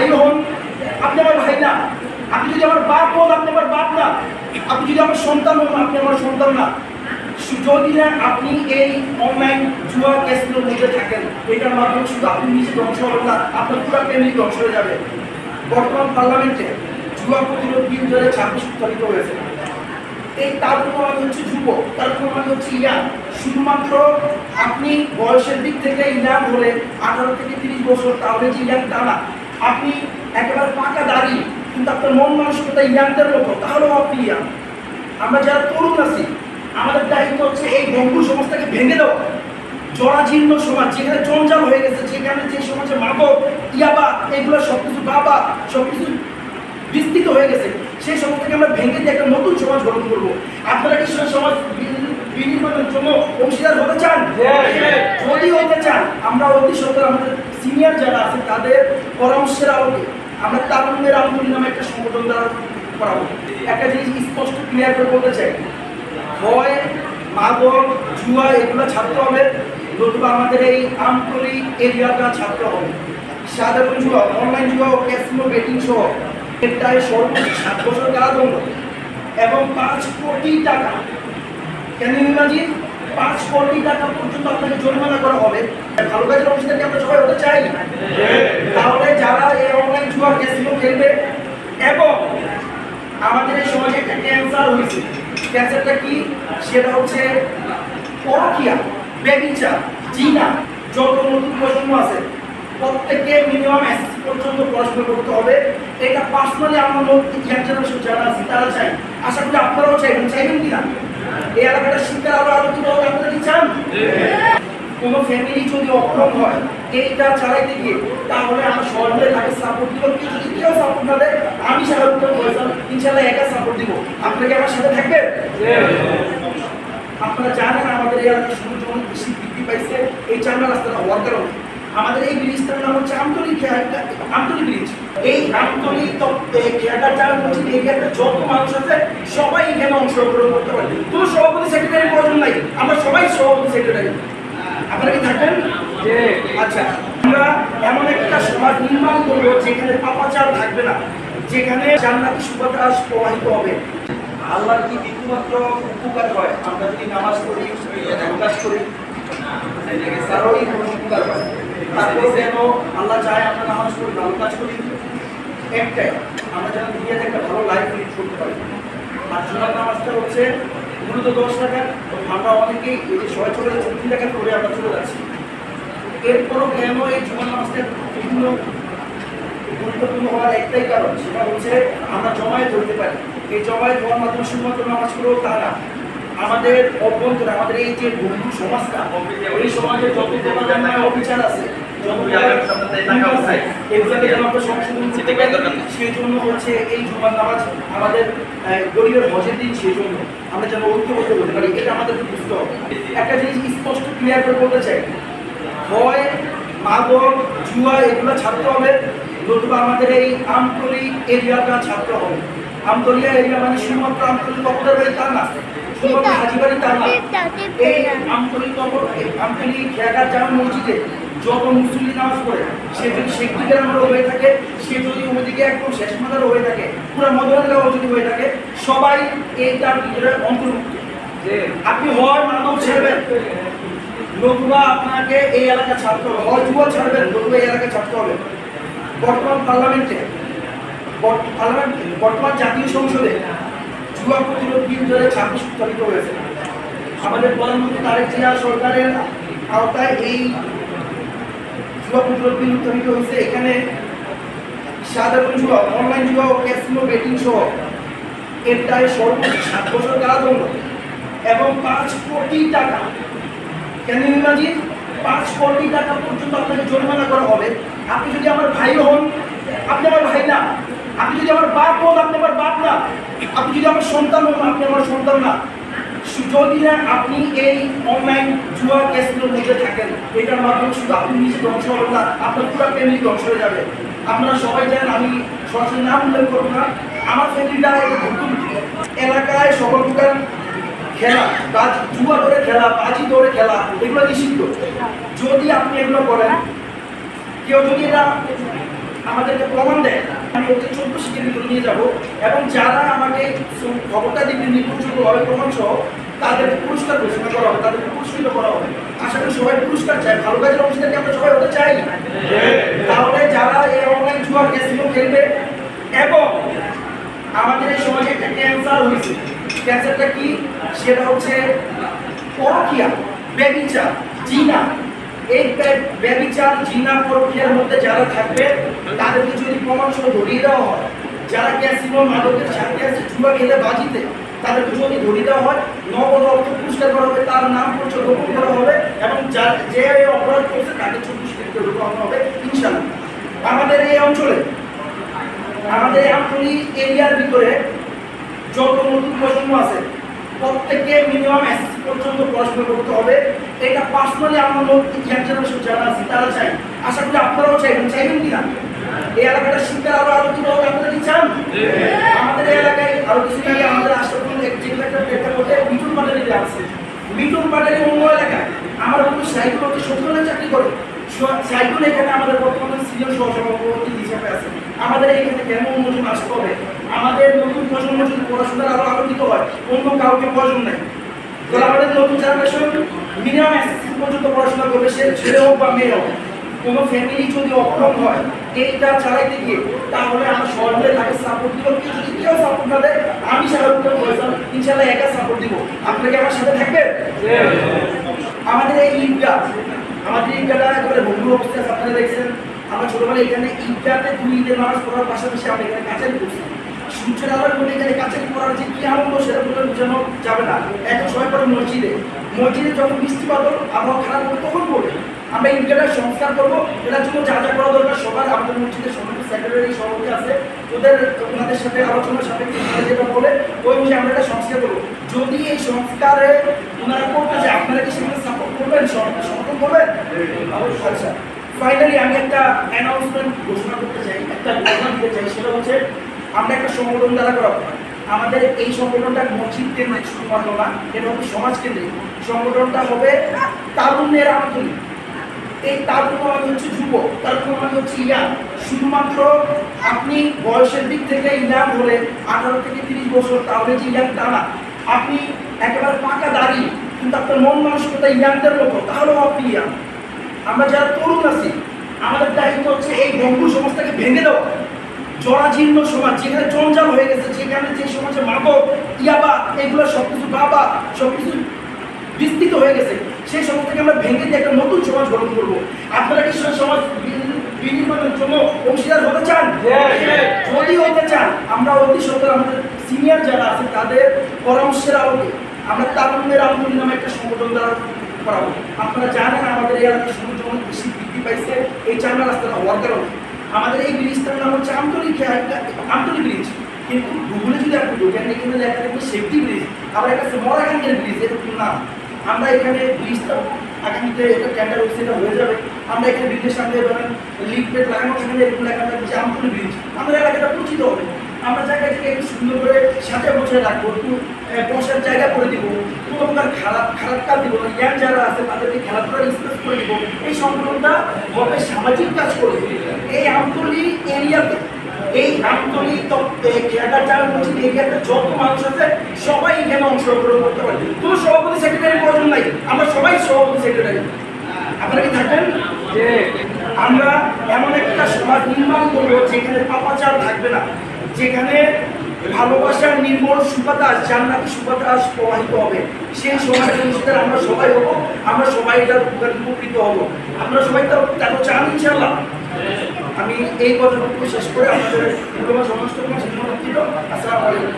ভাই হন, আপনি আমার ভাই না। আপনি যদি আমার বাপ হন, আপনি আমার বাপ না। আপনি যদি আমার সন্তান হন, আপনি আমার সন্তান না। যদি না আপনি এই অনলাইন জুয়া ক্যাসিনোর মধ্যে থাকেন, এটার মাধ্যমে শুধু আপনি নিজে ধ্বংস হবেন না, আপনার পুরো ফ্যামিলি ধ্বংস হয়ে যাবে। বর্তমান পার্লামেন্টে জুয়া প্রতিরোধ বিল 2026 উত্থাপিত হয়েছে। এই তার প্রমাণ হচ্ছে যুবক, তার প্রমাণ হচ্ছে ইয়াং। শুধুমাত্র আপনি বয়সের দিক থেকে ইয়াং হলে 18 থেকে 30 বছর, তাহলে যে ইয়াং তা না। আপনি একেবারে পাকা দাড়ি কিন্তু আপনার মন মানসিকতা ইয়াংদের মতো, তাহলেও আপনি ইয়াং। আমরা যারা তরুণ আছি, আমাদের দায়িত্ব হচ্ছে এই বন্ধু সমাজটাকে ভেঙে দেওয়া। জরাজীর্ণ সমাজ, যেখানে জঞ্জাল হয়ে গেছে, যেখানে যে সমাজে মাদক, ইয়াবা, এগুলো সবকিছু বাবা সবকিছু বিস্তৃত হয়ে গেছে, সেই সমাজটাকে আমরা ভেঙে দিয়ে একটা নতুন সমাজ গঠন করবো। আপনারা কি সেই সমাজ বিনির্মাণের জন্য অংশীদার হতে চান? যদি হতে চান, আমরা অতি সত্তর আমাদের সিনিয়র যারা আছে তাদের পরামর্শের আলোকে আমরা তারুণ্যের আন্দোলন নামে একটা সংগঠন দ্বারা করাবো। একটা জিনিস স্পষ্ট ক্লিয়ার করে বলতে চাই, হয় মাদক জুয়া এগুলো ছাড়তে হবে, নতুবা আমাদের এই আন্তরিক এরিয়াটা ছাড়তে হবে। সাধারণ জুয়া, অনলাইন জুয়া ও ক্যাসিনো বেটিং সহ এটাই সর্বোচ্চ 7 বছর কারাদণ্ড এবং 5 কোটি টাকা। কেন ইমাজিন, 5 কোটি টাকা পর্যন্ত আপনাকে জরিমানা করা হবে। ভালো কাজের অংশীদার আমরা সবাই হতে চাই। তাহলে যারা এই অনলাইন জুয়া ক্যাসিনো খেলবে, এবং আমাদের এই সমাজে একটা ক্যান্সার হয়েছে, ক্যান্সারটা কি? সেটা হচ্ছে পরকীয়া, ব্যভিচার, জিনা। যত নতুন প্রজন্ম আছে প্রত্যেককে মিনিমাম এসএসসি পর্যন্ত পড়াশোনা করতে হবে। এটা পার্সোনালি আমার ইয়াং জেনারেশন যারা আছে তারা চাই। আশা করি আপনারাও চাইবেন কিনা? এই এলাকাটা শিক্ষার আরো আলোকিত হবে, আপনারা কি চান? কোনো ফ্যামিলি যদি অক্ষম হয় এইটা চালাইতে গিয়ে, তাহলে আমরা সবাই মিলে তাকে সাপোর্ট দিব। যদি কেউ সাপোর্ট না দেয়, আমি শাহরুখ ইনশাল্লাহ একা সাপোর্ট দিব। আপনারা কি আমার সাথে থাকবেন? আপনারা জানেন আমাদের এই এলাকায় সূর্যমন বেশি বৃদ্ধি পাইছে এই চামড়া রাস্তাটা হওয়ার কারণে। আমাদের এই ব্রিজটার নাম হচ্ছে আমতলী ব্রিজ। এই আমতলী খেয়াটার যারা বলছি, এই এরিয়াতে যত মানুষ আছে সবাই এখানে অংশগ্রহণ করতে পারে। কোনো সভাপতি সেক্রেটারি প্রয়োজন নাই, আমরা সবাই সভাপতি সেক্রেটারি। আপনারা কি থাকবেন? আচ্ছা, আমরা এমন একটা সমাজ নির্মাণ করবো যেখানে পাপাচার থাকবে না, যেখানে জান্নাতি সুবাতাস প্রবাহিত হবে। আল্লাহর কি বিন্দুমাত্র উপকার হয় আমরা যদি নামাজ পড়ি, কাজ করি? তারই কোনো উপকার হয়। তারপর যেন আল্লাহ চায় আমরা নামাজ পড়ি, ভালো কাজ করি, একটাই আমরা যেন দুনিয়াতে একটা ভালো লাইফ লিড করতে পারি। আর জুমার নামাজটা হচ্ছে মূলত 10 টাকা। আমরা অনেকেই এই যে 6 টাকা করে আমরা চলে যাচ্ছি। এরপরও কেন এই জুমার নামাজটা বিভিন্ন গুরুত্বপূর্ণ হওয়ার একটাই কারণ, সেটা হচ্ছে আমরা জমায়েত ধরতে পারি। এই জমায়েত হওয়ার মাধ্যমে শুধুমাত্র নামাজ পড়েও তা না, আমাদের অভ্যন্তরে আমাদের এই যে বন্ধু সমাজটা, এই সমাজে যত প্রকার অবিচার আছে, এগুলোকে যেন আমরা সংশোধন করতে পারি। সেই জন্য হচ্ছে এই জুমার নামাজ আমাদের গরিবের হজের দিন, সেই জন্য আমরা যেন ঐক্যবদ্ধ করতে পারি, এটা আমাদেরকে বুঝতে হবে। একটা জিনিস স্পষ্ট ক্লিয়ার করে বলতে চাই, হয় মাদক জুয়া এগুলো ছাড়তে হবে, নতুবা আমাদের এই আন্তরিক এরিয়াটা ছাড়তে হবে। আমতলিয়া এরিয়া মানে শুধুমাত্র আমতলি কপটার বাড়ি তা না, শুধুমাত্র হাজিবাড়ি তা না। এই আমতলি খেয়াঘাট জামা মসজিদে যত মুসলিম নামাজ পড়ে, সে যদি শেখ দিকের হয়ে থাকে, সে যদি ওইদিকে একদম শেষ মাথার হয়ে থাকে, পুরো মদনাগাঁও যদি হয়ে থাকে, সবাই এইটার ভিতরে অন্তর্ভুক্ত। আপনি হয় মাদক ছাড়বেন, নতুবা আপনাকে এই এলাকা ছাড়তে হবে, হয় যুব ছাড়বেন, নতুবা এই এলাকা ছাড়তে হবে। বর্তমান পার্লামেন্টে বর্তমান জাতীয় সংসদে জুয়া প্রতিরোধ বিল 2026 উত্থাপিত হয়েছে। আমাদের প্রধানমন্ত্রী তারেক জিয়া সরকারের আওতায় এই জুয়া প্রতিরোধ বিল উত্থাপিত হয়েছে। এখানে সাধারণ জুয়া, অনলাইন জুয়া ও ক্যাসিনো বেটিং সহ এটাই সর্বোচ্চ 7 বছর কারাদণ্ড এবং 5 কোটি টাকা। কেন ইমাজিন, 5 কোটি টাকা পর্যন্ত আপনাকে জরিমানা করা হবে। আপনি যদি আমার ভাই হন, আপনি আমার ভাই না। আপনি যদি আমার বাপ হন, আপনি আমার বাপ না। আপনি যদি আমার সন্তান হন, আপনি আমার সন্তান না। যদি না আপনি এই অনলাইন জুয়া ক্যাসিনোর মধ্যে থাকেন, এটার মাধ্যমে শুধু আপনি নিজে ধ্বংস হবেন না, আপনার পুরো ফ্যামিলি ধ্বংস হয়ে যাবে। আপনারা সবাই জানেন, আমি সরাসরি নাম উল্লেখ করবো না, আমার ফ্যামিলিটা ভুক্তভোগী। এলাকায় সকল প্রকার খেলা, জুয়া ধরে খেলা, বাজি ধরে খেলা, এগুলো নিষিদ্ধ। যদি আপনি এগুলো করেন, কেউ যদি এটা আমাদেরকে প্রমাণ দেয়। আমি ওকে 14 সিটের ভিতরে নিয়ে যাব এবং যারা আমাকে খবরটা দিবে নির্ভরযোগ্যভাবে প্রমাণ সহ তাদেরকে পুরস্কার ঘোষণা করা হবে, তাদেরকে পুরস্কৃত করা হবে। আশা করি সবাই পুরস্কার চাই, ভালো কাজের অংশীদারকে আমরা সবাই হতে চাই। তাহলে যারা এই অনলাইন জুয়া ক্যাসিনো খেলবে এবং আমাদের এই সমাজে একটা ক্যান্সার হয়েছে, ক্যান্সারটা কি? সেটা হচ্ছে পরকীয়া, ব্যভিচার, জিনা। এই ব্যভিচার, জিনা, পরকীয়ার মধ্যে যারা থাকবে তাদেরকে যদি প্রমাণ সহ ধরিয়ে দেওয়া হয়, যারা ক্যাসিনো মাদকের সাথে আছে, জুয়া খেলে বাজিতে, তাদেরকে যদি ধরিয়ে দেওয়া হয়, নগদ অর্থ পুরস্কার করা হবে, তার নাম পরিচয় গোপন করা হবে এবং যে অপরাধ করছে তাকে 24 ঘন্টা ঢোকানো হবে ইনশাআল্লাহ। আমাদের এই অঞ্চলে, আমাদের এই আঞ্চলিক এরিয়ার ভিতরে যত নতুন প্রজন্ম আছে প্রত্যেককে মিনিমাম এসএসসি পর্যন্ত পড়াশোনা করতে হবে। এটা পার্সোনালি আমার ইয়াং জেনারেশন যারা আছে তারা চাই। আশা করি আপনারাও চাইবেন কিনা? এই এলাকাটা শিক্ষার আরো আলোকিত হবে, আপনারা কি চান? আমাদের এই এলাকায় আরো কিছু আগে আমাদের আশেপাশে যেগুলো একটা প্রেক্ষাপটে মিঠুন পাটারি আছে, মিঠুন পাটারি অন্য এলাকায় আমার বন্ধু সাইকেল হচ্ছে 17 চাকরি করে। সাইকেল এখানে আমাদের বর্তমানে সিনিয়র সহসভাপতি হিসাবে আছে। আমাদের এখানে কেন উন্মোচন আসতে হবে? আমাদের নতুন প্রজন্ম যদি পড়াশোনার আরো আলোকিত হয়, অন্য কাউকে প্রয়োজন নেই। তাহলে আমাদের নতুন জেনারেশন মিনিমাম এসএসসি পর্যন্ত পড়াশোনা করবে, সে ছেলে হোক বা মেয়ে হোক। কোনো ফ্যামিলি যদি অক্ষম হয় এইটা চালাইতে গিয়ে, তাহলে আমরা সবাই মিলে তাকে সাপোর্ট দিব। যদি কেউ সাপোর্ট না দেয়, আমি সাধারণত ইনশাল্লাহ একা সাপোর্ট দিব। আপনাকে আমার সাথে থাকবে? আমাদের এই ঈদগাহ, আমাদের ঈদগাহটা একেবারে ভঙ্গুর অবস্থা আছে, আপনারা দেখছেন। আমরা ছোটবেলায় এখানে ঈদগাহতে 2 ঈদের নামাজ পড়ার পাশাপাশি আমরা এখানে কাচারি করছি। সূর্যের আলোর মধ্যে এখানে কাচারি পড়ার যে কি আনন্দ সেটা বলে বোঝানো যাবে না। এখন সবাই পড়ে মসজিদে, মসজিদে যখন বৃষ্টি বাদল আবহাওয়া খারাপ হবে তখন পড়বে। আমরা ঈদগাহটা সংস্কার করবো, এটার জন্য যা যা করা দরকার সবার আমাদের মসজিদের সমস্ত সেক্রেটারি সভাপতি আছে, ওনাদের সাথে আলোচনার সাপেক্ষে যেটা বলে ওই অনুযায়ী আমরা এটা সংস্কার করবো। যদি এই সংস্কারে ওনারা করতে চায়, আপনারা কি সেখানে সাপোর্ট করবেন, সমর্থন করবেন? আচ্ছা, ফাইনালি আমি একটা অ্যানাউন্সমেন্ট ঘোষণা করতে চাই, একটা ঘোষণা দিতে চাই। সেটা হচ্ছে আমরা একটা সংগঠন দ্বারা করা, আমাদের এই সংগঠনটা মসজিদ কেন্দ্রিক শুধুমাত্র না, এটা হবে সমাজ কেন্দ্রিক। সংগঠনটা হবে তারুণ্যের আন্দোলন। এই তারুণ্য মানে হচ্ছে যুব, তারুণ্য মানে হচ্ছে ইয়াং। শুধুমাত্র আপনি বয়সের দিক থেকে ইয়াং হলে 18 থেকে 30 বছর, তাহলে যে ইয়াং তা না। আপনি একেবারে পাকা দাড়ি কিন্তু আপনার মন মানসিকতা ইয়াংদের মতো, তাহলেও আপনি ইয়াং। আমরা যারা তরুণ আছি, আমাদের দায়িত্ব হচ্ছে এই ভঙ্গুর সমাজটাকে ভেঙে দেওয়া। জরাজীর্ণ সমাজ, যেখানে জঞ্জাল হয়ে গেছে, যেখানে যে সমাজে মাদক, ইয়াবা, এগুলো সবকিছু বাবা সবকিছু বিস্তৃত হয়ে গেছে, সেই সমাজ থেকে আমরা ভেঙে দিয়ে একটা নতুন সমাজ গঠন করবো। আপনারা কি সেই সমাজ বিনির্মাণের জন্য অংশীদার হতে চান? যদি হতে চান, আমরা অতি সত্তর আমাদের সিনিয়র যারা আছে তাদের পরামর্শের আলোকে আমরা তারুণ্যের আন্দোলন নামে একটা সংগঠন দ্বারা করাবো। আপনারা জানেন আমাদের এই এলাকার সমুদ্র অনেক বেশি বৃদ্ধি পাইছে এই চামড়া রাস্তাটা হওয়ার কারণে। আমাদের এই ব্রিজটার নাম হচ্ছে আমতলী ব্রিজ, কিন্তু গুগলে যদি আপনি ঢোকেন এখানে লেখা থাকবে সেফটি ব্রিজ, আবার একটা মরাকান্তের ব্রিজ, এরকম নাম। আমরা এখানে ব্রিজটা আগামীতে এটা টেন্ডার হচ্ছে, এটা হয়ে যাবে। আমরা এখানে ব্রিজের সামনে ধরেন লিক প্লেট লাগানো থাকলে এরকম লেখা থাকবে যে আমতলী ব্রিজ, আমাদের এলাকাটা পরিচিত হবে। আমরা জায়গাটাকে একটু সুন্দর করে সাজিয়ে গোছায় রাখবো, একটু বসার জায়গা করে দিব, কোনো প্রকার খারাপ কাজ দিব না। ইয়াং যারা আছে তাদেরকে খেলাধুলার স্পেস করে দিব। এই সংগঠনটা হবে সামাজিক কাজ করবে এই আমতলী এরিয়াতে। এই আমতলী খেলাটার মধ্যে এরিয়াতে যত মানুষ আছে সবাই এখানে অংশগ্রহণ করতে পারে। কোনো সভাপতি সেক্রেটারি প্রয়োজন নাই, আমরা সবাই সভাপতি সেক্রেটারি। আপনারা কি থাকবেন? আমরা এমন একটা সমাজ নির্মাণ করবো যেখানে পাপাচার থাকবে না, যেখানে ভালোবাসার নির্মল সুবাতাস, জান্নাতি সুবাতাস প্রবাহিত হবে। সেই সমাজের অংশীদার আমরা সবাই হবো, আমরা সবাই এটার উপকৃত হবো। আমরা সবাই তো চান ইনশাআল্লাহ। আমি এই কথাটুকু শেষ করে আমাদের সমস্ত আসসালামু আলাইকুম।